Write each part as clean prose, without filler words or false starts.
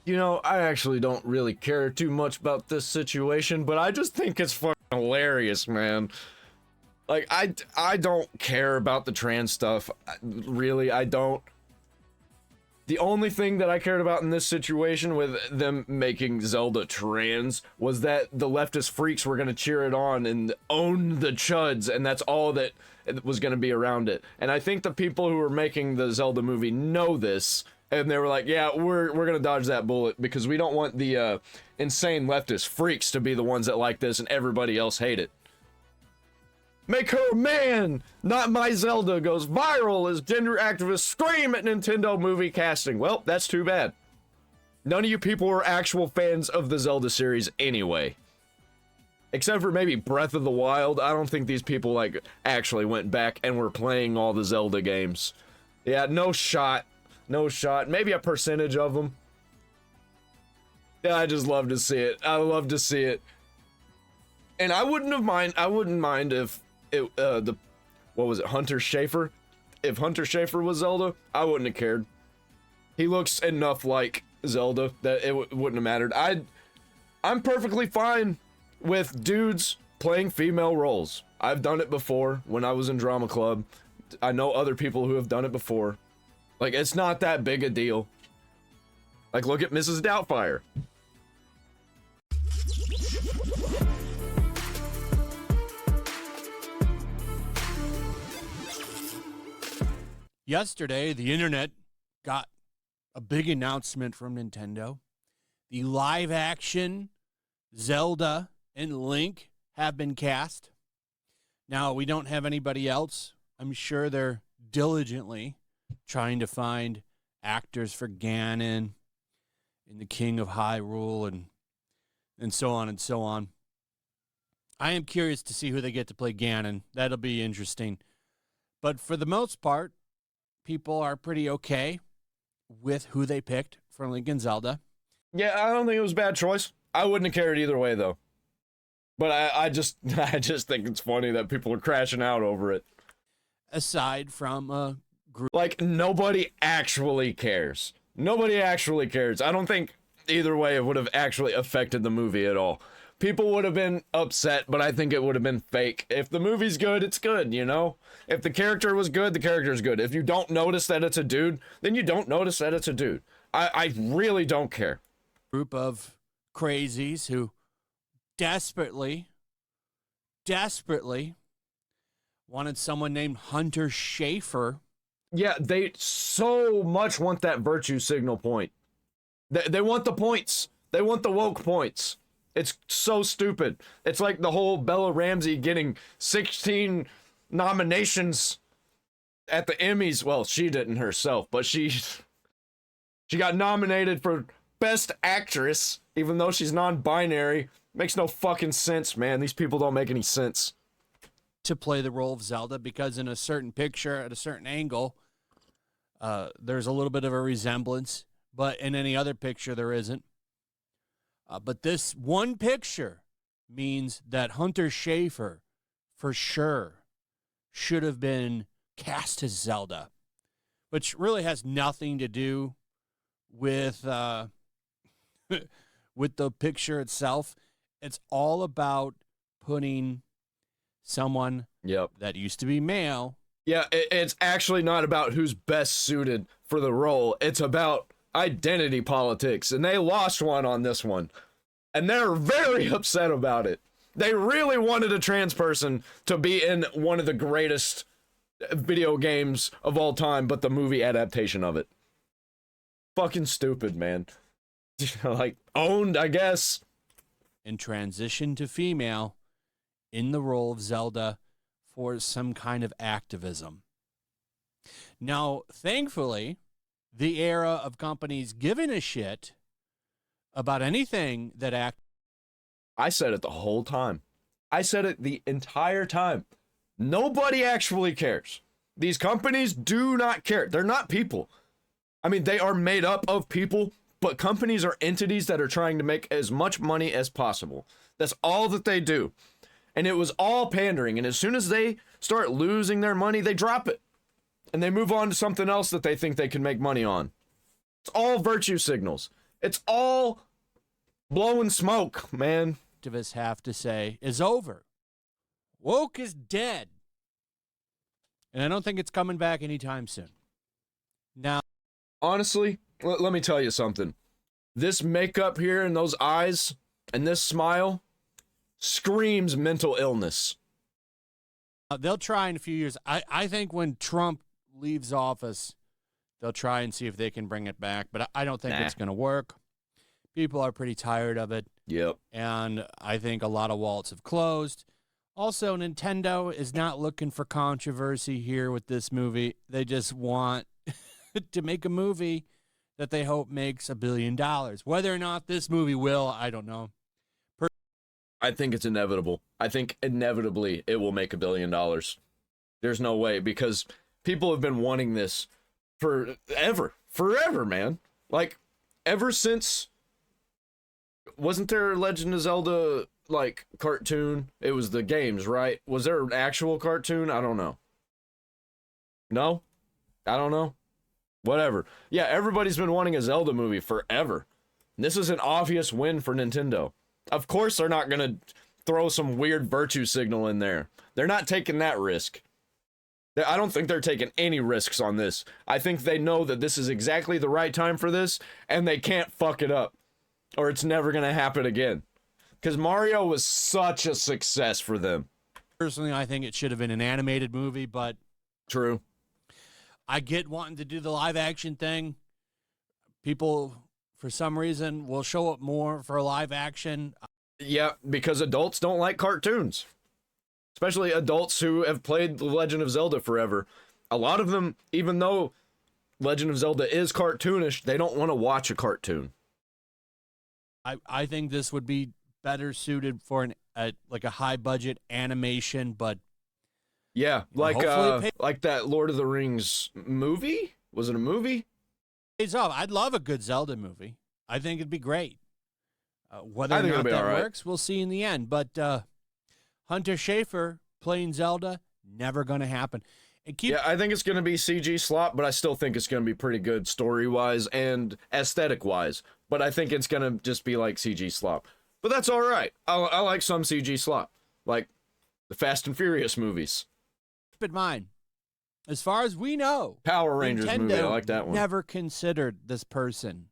You know, I actually don't really care too much about this situation, but I just think it's fucking hilarious, man. Like, I don't care about the trans stuff. Really, I don't. The only thing that I cared about in this situation with them making Zelda trans was that the leftist freaks were gonna cheer it on and own the chuds, and that's all that was gonna be around it. And I think the people who were making the Zelda movie know this, and they were like, yeah, we're gonna dodge that bullet because we don't want the insane leftist freaks to be the ones that like this and everybody else hate it. Make her a man! Not my Zelda goes viral as gender activists scream at Nintendo movie casting. Well, that's too bad. None of you people are actual fans of the Zelda series anyway. Except for maybe Breath of the Wild. I don't think these people, like, actually went back and were playing all the Zelda games. Yeah, no shot. No shot. Maybe a percentage of them. Yeah, I just love to see it. I love to see it. And I wouldn't mind if it, what was it, Hunter Schafer? If Hunter Schafer was Zelda, I wouldn't have cared. He looks enough like Zelda that it wouldn't have mattered. I'm perfectly fine with dudes playing female roles. I've done it before when I was in drama club. I know other people who have done it before. Like, it's not that big a deal. Like, look at Mrs. Doubtfire. Yesterday, the internet got a big announcement from Nintendo. The live-action Zelda and Link have been cast. Now, we don't have anybody else. I'm sure they're diligently trying to find actors for Ganon and the King of Hyrule and so on and so on. I am curious to see who they get to play Ganon. That'll be interesting. But for the most part, people are pretty okay with who they picked for Link and Zelda. Yeah, I don't think it was a bad choice. I wouldn't have cared either way, though. But I just think it's funny that people are crashing out over it. Aside from a group. Like, nobody actually cares. Nobody actually cares. I don't think either way it would have actually affected the movie at all. People would have been upset, but I think it would have been fake. If the movie's good, it's good, you know? If the character was good, the character's good. If you don't notice that it's a dude, then you don't notice that it's a dude. I really don't care. Group of crazies who desperately wanted someone named Hunter Schafer. Yeah, they so much want that virtue signal point. They want the points. They want the woke points. It's so stupid. It's like the whole Bella Ramsey getting 16 nominations at the Emmys. Well, she didn't herself, but she got nominated for Best Actress, even though she's non-binary. Makes no fucking sense, man. These people don't make any sense. To play the role of Zelda, because in a certain picture, at a certain angle, there's a little bit of a resemblance, but in any other picture, there isn't. But this one picture means that Hunter Schafer, for sure, should have been cast as Zelda, which really has nothing to do with with the picture itself. It's all about putting someone that used to be male. Yeah, it's actually not about who's best suited for the role. It's about identity politics, and they lost one on this one. And they're very upset about it. They really wanted a trans person to be in one of the greatest video games of all time, but the movie adaptation of it. Fucking stupid, man. Like, owned, I guess. And transition to female in the role of Zelda for some kind of activism. Now, thankfully, the era of companies giving a shit about anything that I said it the whole time. I said it the entire time. Nobody actually cares. These companies do not care. They're not people. I mean, they are made up of people, but companies are entities that are trying to make as much money as possible. That's all that they do. And it was all pandering. And as soon as they start losing their money, they drop it. And they move on to something else that they think they can make money on. It's all virtue signals. It's all blowing smoke, man. Activists have to say is over. Woke is dead. And I don't think it's coming back anytime soon. Now, Honestly, let me tell you something. This makeup here and those eyes and this smile screams mental illness. they'll try in a few years. I think when Trump leaves office, they'll try and see if they can bring it back. But I don't think it's going to work. People are pretty tired of it. Yep. And I think a lot of wallets have closed. Also, Nintendo is not looking for controversy here with this movie. They just want to make a movie that they hope makes $1 billion. Whether or not this movie will, I don't know. I think it's inevitable. I think inevitably it will make $1 billion. There's no way, because people have been wanting this forever, man. Like, ever since, wasn't there a Legend of Zelda, like, cartoon? It was the games, right? Was there an actual cartoon? I don't know. No? I don't know. Whatever. Yeah, everybody's been wanting a Zelda movie forever. This is an obvious win for Nintendo. Of course they're not going to throw some weird virtue signal in there. They're not taking that risk. I don't think they're taking any risks on this. I think they know that this is exactly the right time for this, and they can't fuck it up, or it's never going to happen again. Because Mario was such a success for them. Personally, I think it should have been an animated movie, but... True. I get wanting to do the live action thing. People, for some reason, will show up more for live action. Yeah, because adults don't like cartoons. Especially adults who have played The Legend of Zelda forever. A lot of them, even though Legend of Zelda is cartoonish, they don't want to watch a cartoon. I think this would be better suited for a high budget animation, but yeah, like that Lord of the Rings movie? Was it a movie? Pays off. I'd love a good Zelda movie. I think it'd be great. Whether or think not it'll be that all right. works, we'll see in the end. But Hunter Schafer playing Zelda, never going to happen. And Yeah, I think it's going to be CG slop, but I still think it's going to be pretty good story-wise and aesthetic-wise. But I think it's going to just be like CG slop. But that's all right. I like some CG slop. Like the Fast and Furious movies. keep in mind, as far as we know, Power Rangers Nintendo movie, I like that one. never considered this person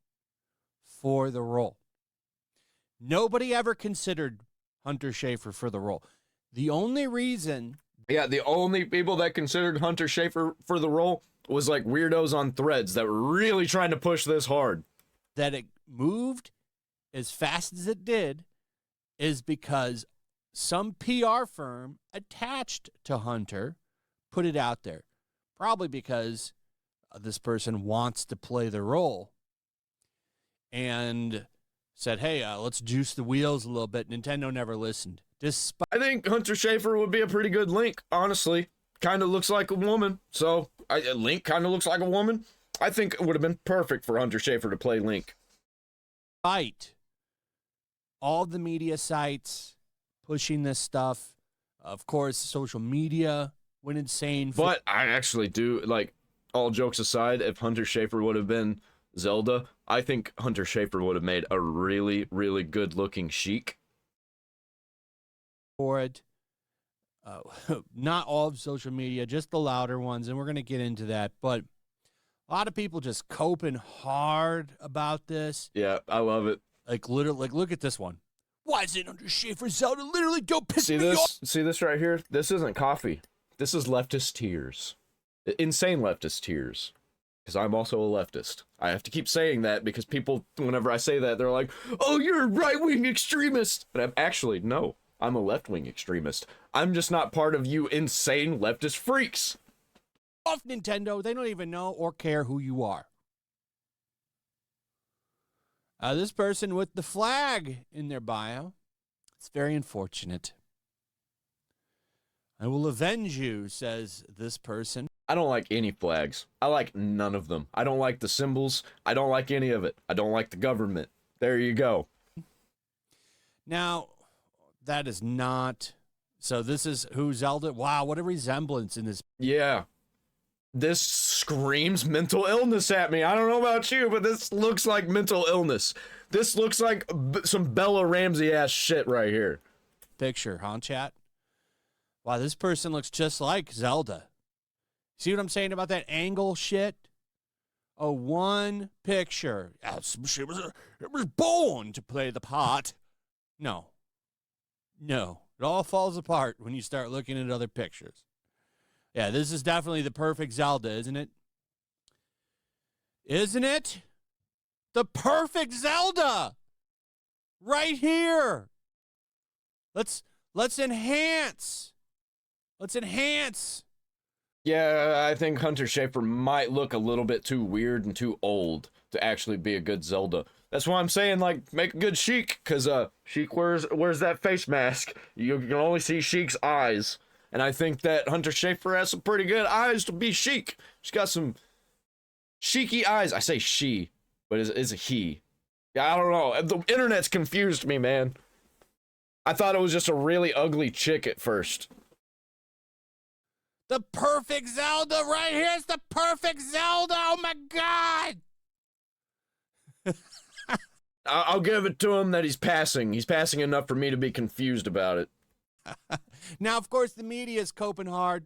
for the role. Nobody ever considered Hunter Schafer for the role. The only reason... Yeah, the only people that considered Hunter Schafer for the role was like weirdos on Threads that were really trying to push this hard. that it moved as fast as it did is because some PR firm attached to Hunter put it out there. Probably because this person wants to play the role and said, hey, let's juice the wheels a little bit. Nintendo never listened. I think Hunter Schafer would be a pretty good Link, honestly. Kind of looks like a woman, so Link kind of looks like a woman. I think it would have been perfect for Hunter Schafer to play Link. Despite all the media sites pushing this stuff, of course, social media went insane. But I actually do, like, all jokes aside, if Hunter Schafer would have been Zelda, I think Hunter Schafer would have made a really, really good-looking Sheik. For it. Not all of social media, just the louder ones, and we're going to get into that. But a lot of people just coping hard about this. Yeah, I love it. Like, literally, like, look at this one. Why is it under Schafer Zelda? Literally, don't piss me off. See this right here? This isn't coffee. This is leftist tears. Insane leftist tears. Because I'm also a leftist. I have to keep saying that because people, whenever I say that, they're like, oh, you're a right-wing extremist. But I'm actually, no. I'm a left-wing extremist. I'm just not part of you insane leftist freaks. Off Nintendo, they don't even know or care who you are. This person with the flag in their bio, it's very unfortunate. I will avenge you, says this person. I don't like any flags. I like none of them. I don't like the symbols. I don't like any of it. I don't like the government. There you go. Now, that is not... So this is who Zelda... Wow, what a resemblance in this... Yeah. This screams mental illness at me. I don't know about you, but this looks like mental illness. This looks like some Bella Ramsey ass shit right here. Picture, huh, chat? Wow, this person looks just like Zelda. See what I'm saying about that angle shit? Oh, one picture. It was born to play the part. No. No. It all falls apart when you start looking at other pictures. Yeah, this is definitely the perfect Zelda, isn't it? Isn't it? The perfect Zelda! Right here! Let's enhance. Let's enhance. Yeah, I think Hunter Schafer might look a little bit too weird and too old to actually be a good Zelda. That's why I'm saying, like, make a good Sheik, because Sheik wears that face mask. You can only see Sheik's eyes. And I think that Hunter Schafer has some pretty good eyes to be Sheik. She's got some Sheiky eyes. I say she, but it's a he. Yeah, I don't know. The internet's confused me, man. I thought it was just a really ugly chick at first. The perfect Zelda right here is the perfect Zelda. Oh my God. I'll give it to him that he's passing. He's passing enough for me to be confused about it. Now, of course, the media is coping hard.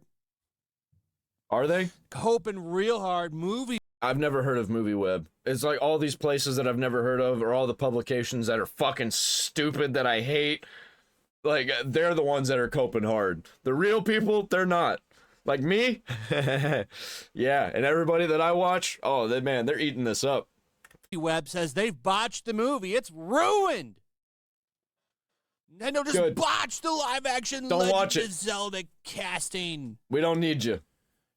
Are they? Coping real hard. Movie. I've never heard of MovieWeb. It's like all these places that I've never heard of, or all the publications that are fucking stupid that I hate. Like, they're the ones that are coping hard. The real people, they're not. Like me? Yeah, and everybody that I watch, oh, they're eating this up. Web says they've botched the movie. It's ruined. Nintendo just botched the live-action Legend of Zelda casting. We don't need you.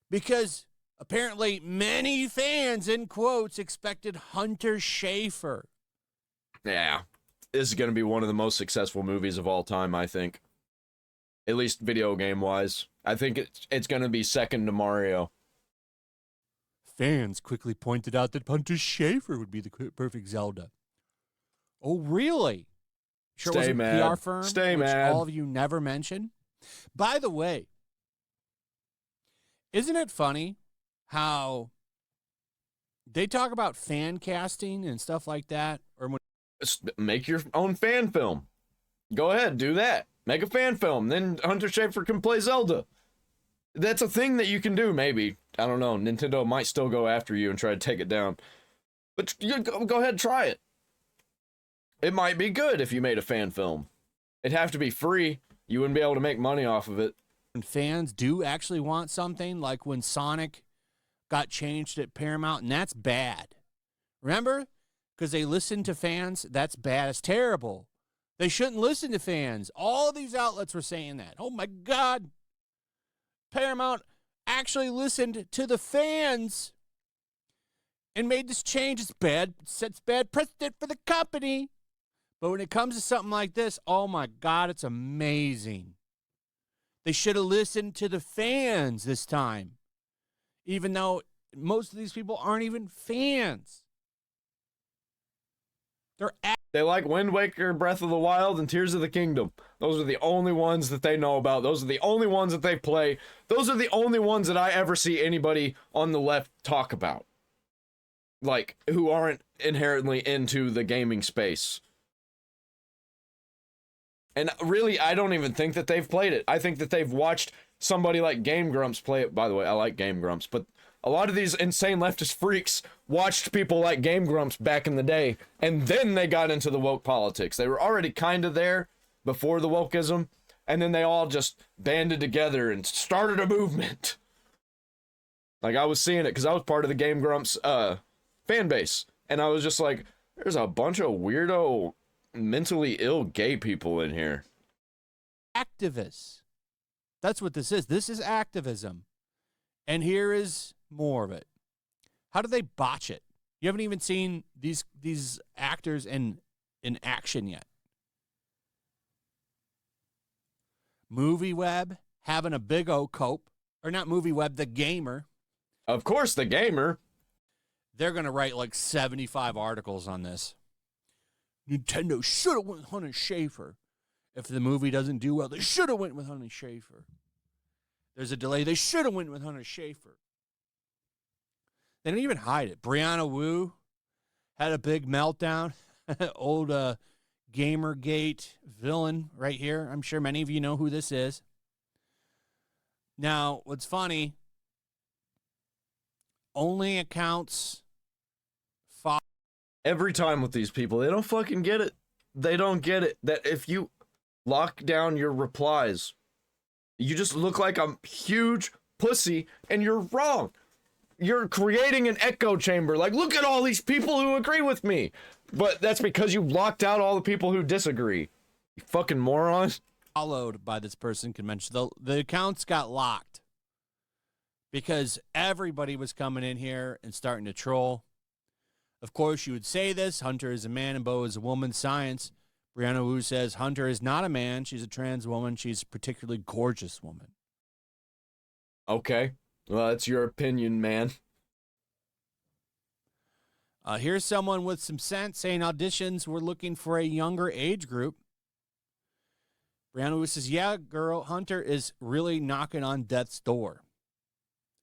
Because apparently many fans, in quotes, expected Hunter Schafer. Yeah. This is going to be one of the most successful movies of all time, I think. At least video game-wise. I think it's going to be second to Mario. Fans quickly pointed out that Hunter Schafer would be the perfect Zelda. Oh, really? Sure Stay wasn't mad. PR firm, Stay which mad. all of you never mention. By the way, isn't it funny how they talk about fan casting and stuff like that? Or when make your own fan film. Go ahead, do that. Make a fan film. Then Hunter Schafer can play Zelda. That's a thing that you can do, maybe. I don't know. Nintendo might still go after you and try to take it down. But you go ahead and try it. It might be good if you made a fan film. It'd have to be free. You wouldn't be able to make money off of it. fans do actually want something, like when Sonic got changed at Paramount, and that's bad. Remember? Because they listened to fans. That's bad. It's terrible. They shouldn't listen to fans. All these outlets were saying that. Oh, my God. Paramount actually listened to the fans and made this change. It's bad. It sets bad precedent for the company. But when it comes to something like this, oh, my God, it's amazing. They should have listened to the fans this time, even though most of these people aren't even fans. They like Wind Waker, Breath of the Wild, and Tears of the Kingdom. Those are the only ones that they know about. Those are the only ones that they play. Those are the only ones that I ever see anybody on the left talk about. Like, who aren't inherently into the gaming space. And really, I don't even think that they've played it. I think that they've watched somebody like Game Grumps play it. By the way, I like Game Grumps, but a lot of these insane leftist freaks watched people like Game Grumps back in the day, and then they got into the woke politics. They were already kind of there before the wokeism, and then they all just banded together and started a movement. Like, I was seeing it because I was part of the Game Grumps fan base, and I was just like, there's a bunch of weirdo, mentally ill gay people in here. Activists. That's what this is. This is activism. And here is more of it. How do they botch it? You haven't even seen these actors in action yet. MovieWeb having a big O cope. Or not MovieWeb, the gamer. Of course, the gamer. They're going to write like 75 articles on this. Nintendo should have went with Hunter Schafer. If the movie doesn't do well, they should have went with Hunter Schafer. There's a delay. They should have went with Hunter Schafer. They didn't even hide it. Brianna Wu had a big meltdown. Old Gamergate villain right here. I'm sure many of you know who this is. Now, what's funny, only accounts Every time with these people, they don't fucking get it. They don't get it. That if you lock down your replies, you just look like a huge pussy, and you're wrong. You're creating an echo chamber. Like, look at all these people who agree with me. But that's because you blocked out all the people who disagree. You fucking morons. followed by this person can mention the accounts got locked because everybody was coming in here and starting to troll. Of course, you would say this: Hunter is a man and Bo is a woman. Science. Brianna Wu says Hunter is not a man. She's a trans woman. She's a particularly gorgeous woman. Okay. Well, that's your opinion, man. Here's someone with some sense saying auditions were looking for a younger age group. Brianna Wu says, yeah, girl, Hunter is really knocking on death's door.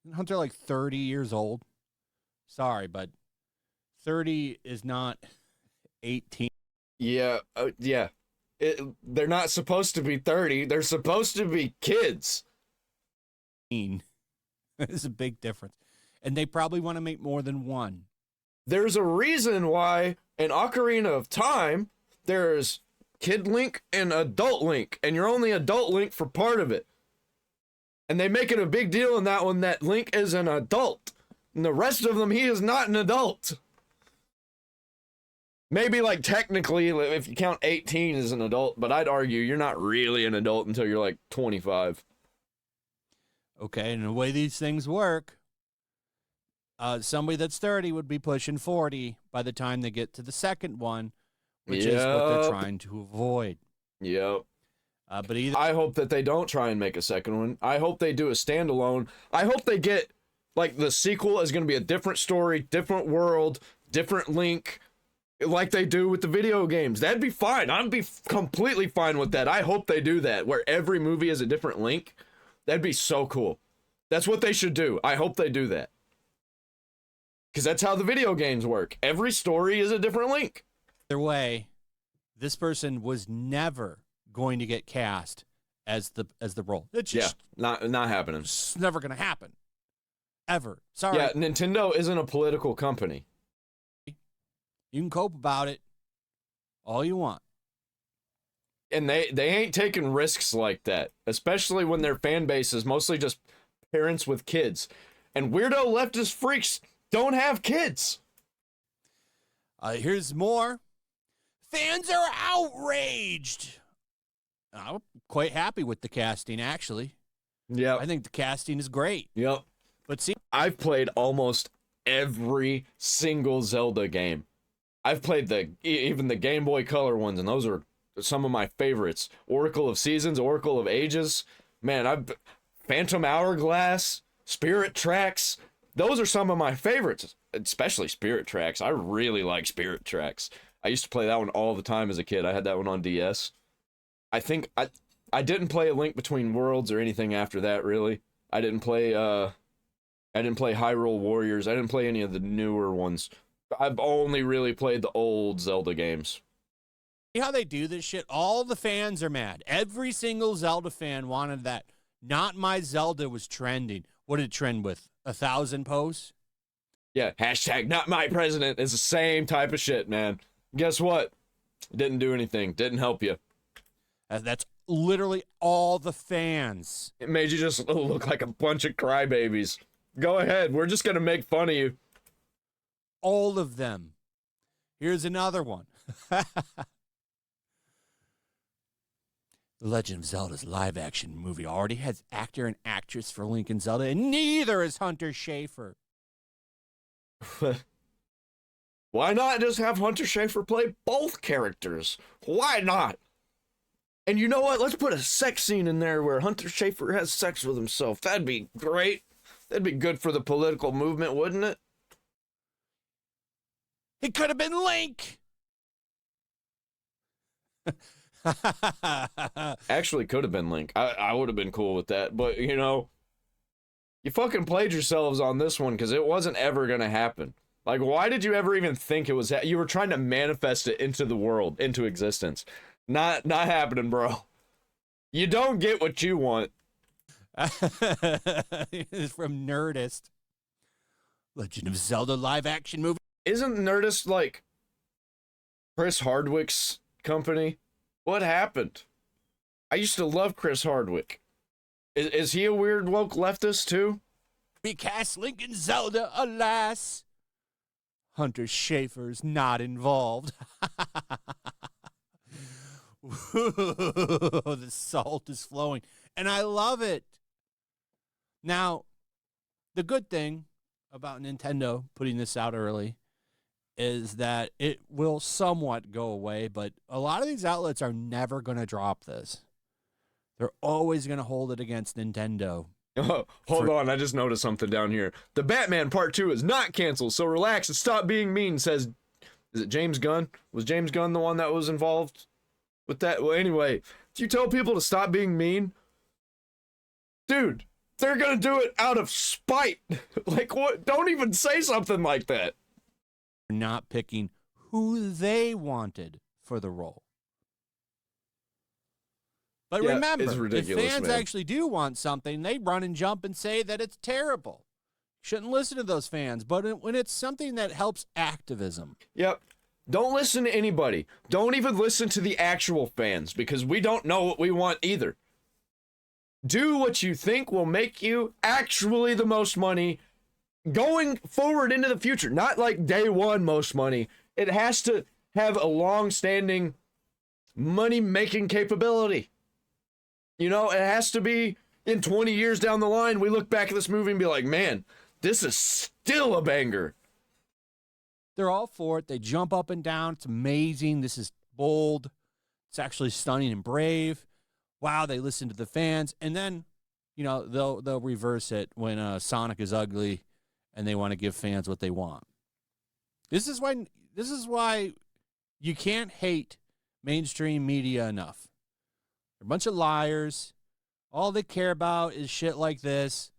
Isn't Hunter like 30 years old? Sorry, but 30 is not 18. Yeah, yeah. They're not supposed to be 30. They're supposed to be kids. There's a big difference. And they probably want to make more than one. There's a reason why in Ocarina of Time, there's Kid Link and Adult Link, and you're only Adult Link for part of it. And they make it a big deal in that one that Link is an adult. And the rest of them, he is not an adult. Maybe, like, technically, if you count 18 as an adult, but I'd argue you're not really an adult until you're, like, 25. Okay, and the way these things work, somebody that's 30 would be pushing 40 by the time they get to the second one, which is what they're trying to avoid. Yep. But either I hope that they don't try and make a second one. I hope they do a standalone. I hope they get, like, the sequel is going to be a different story, different world, different Link, like they do with the video games. That'd be fine. I'd be completely fine with that. I hope they do that, where every movie is a different Link. That'd be so cool. That's what they should do. I hope they do that. Because that's how the video games work. Every story is a different Link. either way, this person was never going to get cast as the role. It's just not happening. It's never going to happen. Ever. Sorry. Yeah, Nintendo isn't a political company. You can cope about it all you want. And they ain't taking risks like that, especially when their fan base is mostly just parents with kids. And weirdo leftist freaks don't have kids. Here's more. Fans are outraged. I'm quite happy with the casting, actually. Yeah. I think the casting is great. Yep. But see, I've played almost every single Zelda game. I've played even the Game Boy Color ones, and those are some of my favorites. Oracle of Seasons, Oracle of Ages. Man, Phantom Hourglass, Spirit Tracks. Those are some of my favorites, especially Spirit Tracks. I really like Spirit Tracks. I used to play that one all the time as a kid. I had that one on DS. I think I didn't play A Link Between Worlds or anything after that, really. I didn't play Hyrule Warriors. I didn't play any of the newer ones. I've only really played the old Zelda games. see how they do this shit? All the fans are mad. Every single Zelda fan wanted that. Not My Zelda was trending. What did it trend with? 1,000 posts? Yeah, hashtag not my president is the same type of shit, man. Guess what? It didn't do anything. Didn't help you. That's literally all the fans. It made you just look like a bunch of crybabies. Go ahead. We're just going to make fun of you. All of them. Here's another one. The Legend of Zelda's live-action movie already has actor and actress for Link and Zelda, and neither is Hunter Schafer. Why not just have Hunter Schafer play both characters? Why not? And you know what? Let's put a sex scene in there where Hunter Schafer has sex with himself. That'd be great. That'd be good for the political movement, wouldn't it? It could have been Link. Actually, could have been Link. I would have been cool with that. But, you know, You fucking played yourselves on this one because it wasn't ever gonna happen. Like, why did you ever even think it was? You were trying to manifest it into the world, into existence. Not happening, bro. You don't get what you want. It's from Nerdist. Legend of Zelda live action movie. Isn't Nerdist like Chris Hardwick's company? What happened? I used to love Chris Hardwick. Is he a weird woke leftist too? Recast Link and Zelda, alas. Hunter Schafer's not involved. The salt is flowing, and I love it. Now, the good thing about Nintendo putting this out early is that it will somewhat go away, but a lot of these outlets are never going to drop this. They're always going to hold it against Nintendo. Oh, hold on, I just noticed something down here. The Batman Part 2 is not canceled, so relax and stop being mean, says... Is it James Gunn? Was James Gunn the one that was involved with that? Well, anyway, do you tell people to stop being mean? Dude, they're gonna do it out of spite. Like, what? Don't even say something like that. Not picking who they wanted for the role. But Yeah, remember, it's ridiculous, if fans man. actually do want something, they run and jump and say that it's terrible. Shouldn't listen to those fans. But when it's something that helps activism. Yep. Don't listen to anybody. Don't even listen to the actual fans, because we don't know what we want either. Do what you think will make you actually the most money going forward into the future. Not like day one most money. It has to have a long-standing money-making capability. You know, it has to be in 20 years down the line, we look back at this movie and be like, man, this is still a banger. They're all for it. They jump up and down. It's amazing. This is bold. It's actually stunning and brave. Wow, they listen to the fans. And then, you know, they'll reverse it when Sonic is ugly and they want to give fans what they want. This is why you can't hate mainstream media enough. They're a bunch of liars. All they care about is shit like this.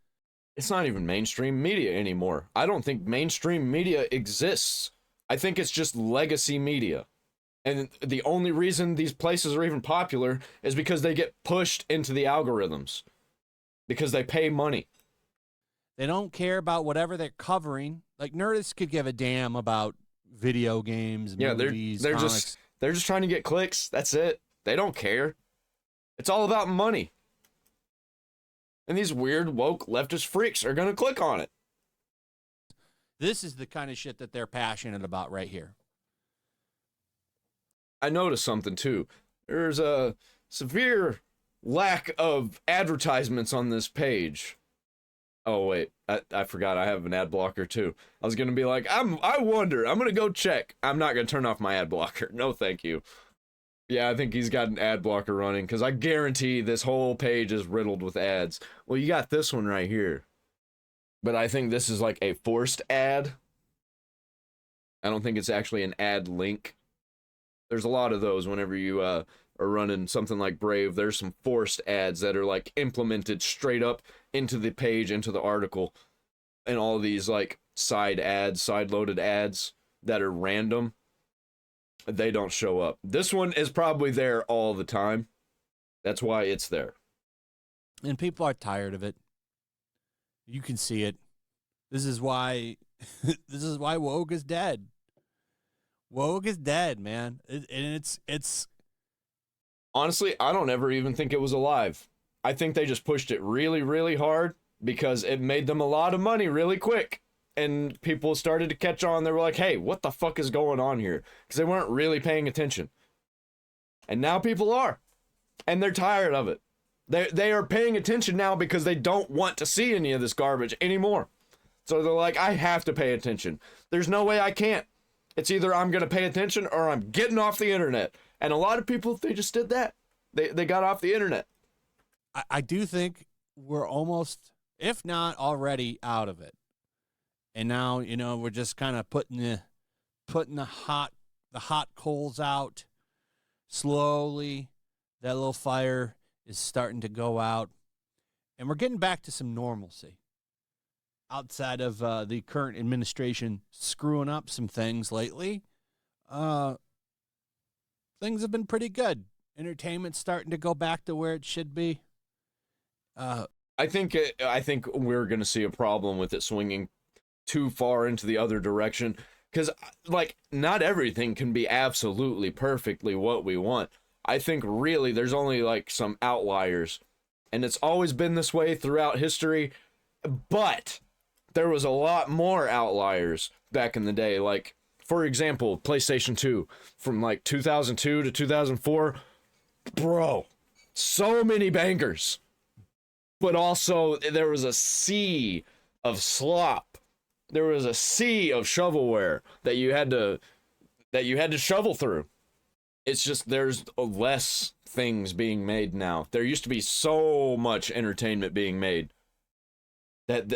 It's not even mainstream media anymore. I don't think mainstream media exists. I think it's just legacy media. And the only reason these places are even popular is because they get pushed into the algorithms. Because they pay money. They don't care about whatever they're covering. Like, Nerdist could give a damn about video games, movies, they're comics. they're just trying to get clicks. That's it. They don't care. It's all about money. And these weird woke leftist freaks are going to click on it. This is the kind of shit that they're passionate about right here. I noticed something too. There's a severe lack of advertisements on this page. Oh wait, I forgot I have an ad blocker too. I was gonna be like, I wonder, I'm gonna go check. I'm not gonna turn off my ad blocker. No, thank you. Yeah, I think he's got an ad blocker running, because I guarantee this whole page is riddled with ads. Well, you got this one right here. But I think this is like a forced ad. I don't think it's actually an ad link. There's a lot of those whenever you are running something like Brave. There's some forced ads that are like implemented straight up into the page, into the article. And all these like side ads, side-loaded ads that are random. They don't show up. This one is probably there all the time. That's why it's there. And people are tired of it. You can see it. This is why woke is dead. Woke is dead, man. And it's honestly, I don't ever even think it was alive. I think they just pushed it really, really hard because it made them a lot of money really quick. And people started to catch on. They were like, hey, what the fuck is going on here? Because they weren't really paying attention. And now people are. And they're tired of it. They are paying attention now because they don't want to see any of this garbage anymore. So they're like, I have to pay attention. There's no way I can't. It's either I'm going to pay attention or I'm getting off the internet. And a lot of people, they just did that. They got off the internet. I do think we're almost, if not already, out of it. And now, you know, we're just kind of putting the hot coals out slowly. That little fire is starting to go out, and we're getting back to some normalcy. outside of the current administration screwing up some things lately, things have been pretty good. Entertainment's starting to go back to where it should be. I think we're gonna see a problem with it swinging too far into the other direction, because like not everything can be absolutely perfectly what we want. I think really there's only like some outliers, and it's always been this way throughout history, but there was a lot more outliers back in the day. Like, for example, PlayStation 2 from like 2002 to 2004, bro, so many bangers. But also there was a sea of slop. There was a sea of shovelware that you had to shovel through. It's just there's less things being made now. There used to be so much entertainment being made that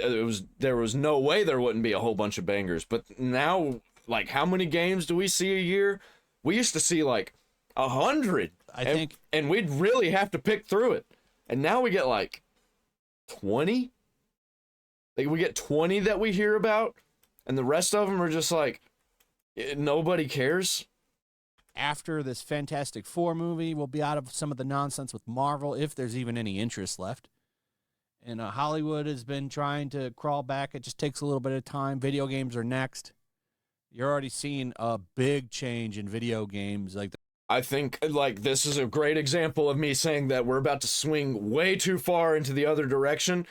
there was no way there wouldn't be a whole bunch of bangers. But now, like, how many games do we see a year? We used to see like 100. I think, and we'd really have to pick through it. And now we get like 20. Like, we get 20 that we hear about, and the rest of them are just like, nobody cares. After this Fantastic Four movie, we'll be out of some of the nonsense with Marvel, if there's even any interest left. And Hollywood has been trying to crawl back. It just takes a little bit of time. Video games are next. You're already seeing a big change in video games. Like, I think, like, this is a great example of me saying that we're about to swing way too far into the other direction.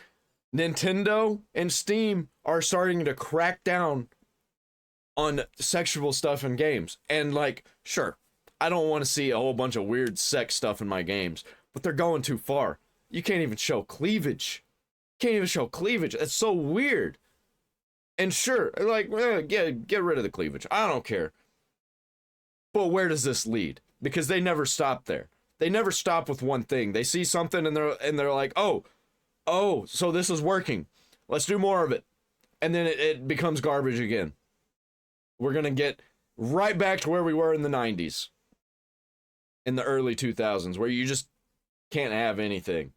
Nintendo and Steam are starting to crack down on sexual stuff in games. And, like, sure, I don't want to see a whole bunch of weird sex stuff in my games, but they're going too far. You can't even show cleavage. Can't even show cleavage. It's so weird. And sure, like, get rid of the cleavage. I don't care. But where does this lead? Because they never stop there. They never stop with one thing. They see something and they're like, oh, so this is working. Let's do more of it. And then it becomes garbage again. We're gonna get right back to where we were in the 90s. In the early 2000s, where you just can't have anything.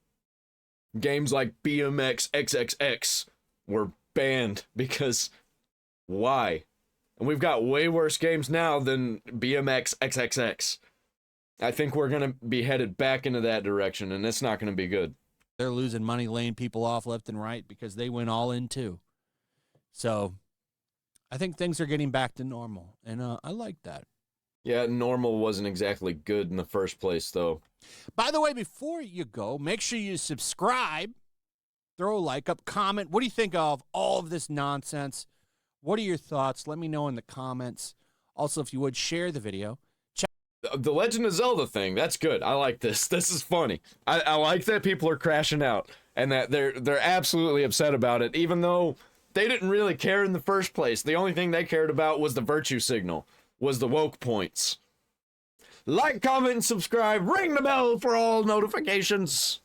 Games like BMX XXX were banned because why? And we've got way worse games now than BMX XXX. I think we're going to be headed back into that direction, and it's not going to be good. they're losing money, laying people off left and right because they went all in too. So I think things are getting back to normal, and I like that. Yeah, normal wasn't exactly good in the first place, though. By the way, before you go, make sure you subscribe, throw a like up, comment. What do you think of all of this nonsense? What are your thoughts? Let me know in the comments. Also, if you would, share the video. The Legend of Zelda thing, that's good. I like this. This is funny. I like that people are crashing out and that they're absolutely upset about it, even though they didn't really care in the first place. The only thing they cared about was the virtue signal, was the woke points. Like, comment, and subscribe. Ring the bell for all notifications.